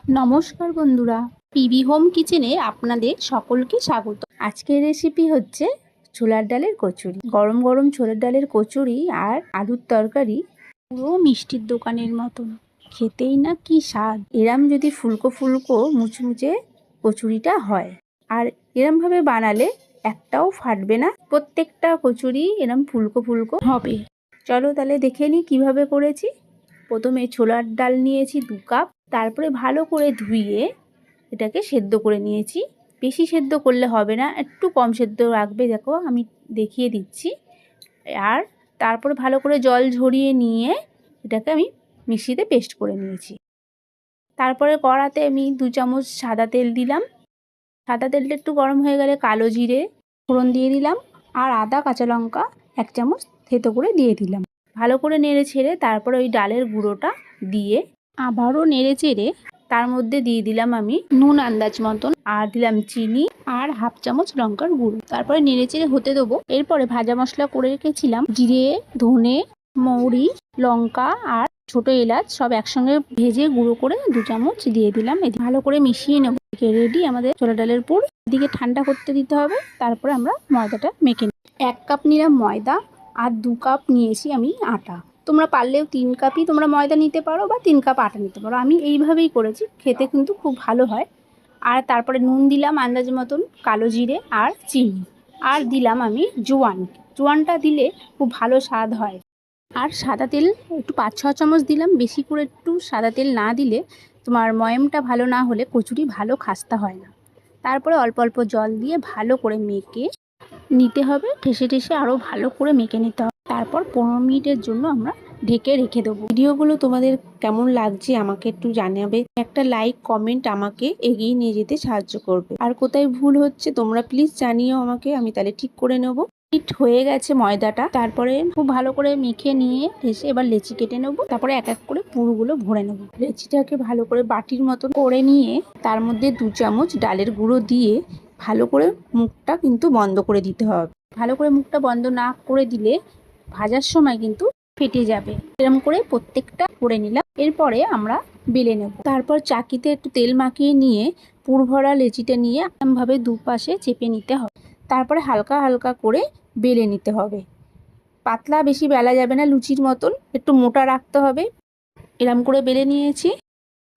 নমস্কার বন্ধুরা, PB home কিচেনে আপনাদের সকলকে স্বাগত। আজকের রেসিপি হচ্ছে ছোলার ডালের কচুরি। গরম গরম ছোলার ডালের কচুরি আর আলুর তরকারি পুরো মিষ্টির দোকানের মতন, খেতেই না কি স্বাদ। এরম যদি ফুলকো ফুলকো মুচমুচে কচুরিটা হয় আর এরমভাবে বানালে একটাও ফাটবে না, প্রত্যেকটা কচুরি এরম ফুলকো ফুলকো হবে। চলো তাহলে দেখে নিই কীভাবে করেছি। প্রথমে ছোলার ডাল নিয়েছি 2 কাপ, তারপরে ভালো করে ধুয়ে এটাকে সেদ্ধ করে নিয়েছি। বেশি সেদ্ধ করলে হবে না, একটু কম সেদ্ধ রাখবে, দেখো আমি দেখিয়ে দিচ্ছি। আর তারপরে ভালো করে জল ঝরিয়ে নিয়ে এটাকে আমি মিক্সিতে পেস্ট করে নিয়েছি। তারপরে কড়াতে আমি 2 চামচ সাদা তেল দিলাম। সাদা তেলটা একটু গরম হয়ে গেলে কালো জিরে ফোড়ন দিয়ে দিলাম, আর আদা কাঁচা লঙ্কা 1 চামচ থেতো করে দিয়ে দিলাম। ভালো করে নেড়ে ছেড়ে তারপরে ওই ডালের গুঁড়োটা দিয়ে আবারও নেড়ে চেড়ে তার মধ্যে দিয়ে দিলাম আমি নুন আন্দাজ মতন, আর দিলাম চিনি আর 1/2 চামচ লঙ্কার গুঁড়ো। তারপরে নেড়ে চেড়ে হতে দেবো। এরপরে ভাজা মশলা করে রেখেছিলাম জিরে, ধনে, মৌরি, লঙ্কা আর ছোট এলাচ সব একসঙ্গে ভেজে গুঁড়ো করে 2 চামচ দিয়ে দিলাম। ভালো করে মিশিয়ে নেব। রেডি আমাদের ছোলা ডালের পুর। এদিকে ঠান্ডা করতে দিতে হবে। তারপরে আমরা ময়দাটা মেখে নেব। 1 কাপ নিলাম ময়দা আর 2 কাপ নিয়েছি আমি আটা। তোমরা পারলেও 3 কাপই তোমরা ময়দা নিতে পারো বা 3 কাপ আটা নিতে পারো। আমি এইভাবেই করেছি, খেতে কিন্তু খুব ভালো হয়। আর তারপরে নুন দিলাম আন্দাজ মতন, কালো জিরে আর চিনি, আর দিলাম আমি জোয়ান। জোয়ানটা দিলে খুব ভালো স্বাদ হয়। আর সাদা তেল একটু 5-6 চামচ দিলাম, বেশি করে একটু সাদা তেল না দিলে তোমার ময়ামটা ভালো না হলে কচুরি ভালো খাস্তা হয় না। তারপরে অল্প অল্প জল দিয়ে ভালো করে মেখে নিতে হবে, ঠেসে ঠেসে আরও ভালো করে মেখে নিতে হবে। তারপর 15 মিনিটের জন্য আমরা ঢেকে রেখে দেবো। ভিডিওগুলো তোমাদের কেমন লাগছে আমাকে একটু জানাবে। একটা লাইক কমেন্ট আমাকে এগিয়ে নিয়ে যেতে সাহায্য করবে। আর কোথায় ভুল হচ্ছে তোমরা প্লিজ জানিও আমাকে, আমি তাহলে ঠিক করে নেব। হিট হয়ে গেছে ময়দাটা, তারপরে খুব ভালো করে মেখে নিয়ে এসে এবার লেচি কেটে নেব। তারপরে এক এক করে পুরগুলো ভরে নেব। লেচিটাকে ভালো করে বাটির মতন করে নিয়ে তার মধ্যে 2 চামচ ডালের গুঁড়ো দিয়ে ভালো করে মুখটা কিন্তু বন্ধ করে দিতে হবে। ভালো করে মুখটা বন্ধ না করে দিলে ভাজার সময় কিন্তু ফেটে যাবে। এরকম করে প্রত্যেকটা করে নিলাম। এরপরে আমরা বেলে নেব। তারপর চাকিতে একটু তেল মাখিয়ে নিয়ে পুর ভরা লেচিটা নিয়ে এরকমভাবে দুপাশে চেপে নিতে হবে। তারপরে হালকা হালকা করে বেলে নিতে হবে। পাতলা বেশি বেলা যাবে না, লুচির মতন একটু মোটা রাখতে হবে। এরকম করে বেলে নিয়েছি।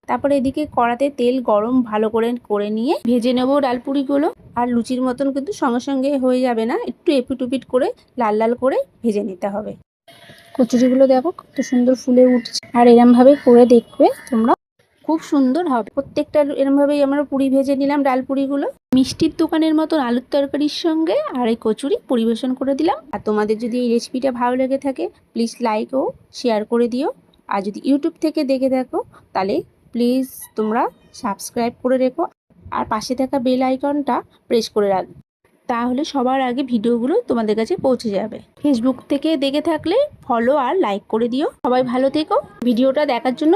তারপরে এদিকে কড়াতে তেল গরম ভালো করে নিয়ে ভেজে নেব ডালপুরিগুলো। আর লুচির মতন কিন্তু সঙ্গে সঙ্গে হয়ে যাবে না, একটু এপিট উপিট করে লাল লাল করে ভেজে নিতে হবে। কচুরিগুলো দেখো কত সুন্দর ফুলে উঠছে। আর এরমভাবে করে দেখবে তোমরা, খুব সুন্দর হবে। প্রত্যেকটা এরমভাবেই আমরা পুরি ভেজে নিলাম ডালপুরিগুলো। মিষ্টির দোকানের মতন আলুর তরকারির সঙ্গে আর এই কচুরি পরিবেশন করে দিলাম। আর তোমাদের যদি এই রেসিপিটা ভালো লেগে থাকে প্লিজ লাইক ও শেয়ার করে দিও। আর যদি ইউটিউব থেকে দেখে থাকো তাহলে প্লিজ তোমরা সাবস্ক্রাইব করে রেখো, আর পাশে থাকা বেল আইকনটা প্রেস করে রাখবে, তাহলে সবার আগে ভিডিওগুলো তোমাদের কাছে পৌঁছে যাবে। ফেসবুক থেকে দেখে থাকলে ফলো আর লাইক করে দিও। সবাই ভালো থেকো। ভিডিওটা দেখার জন্য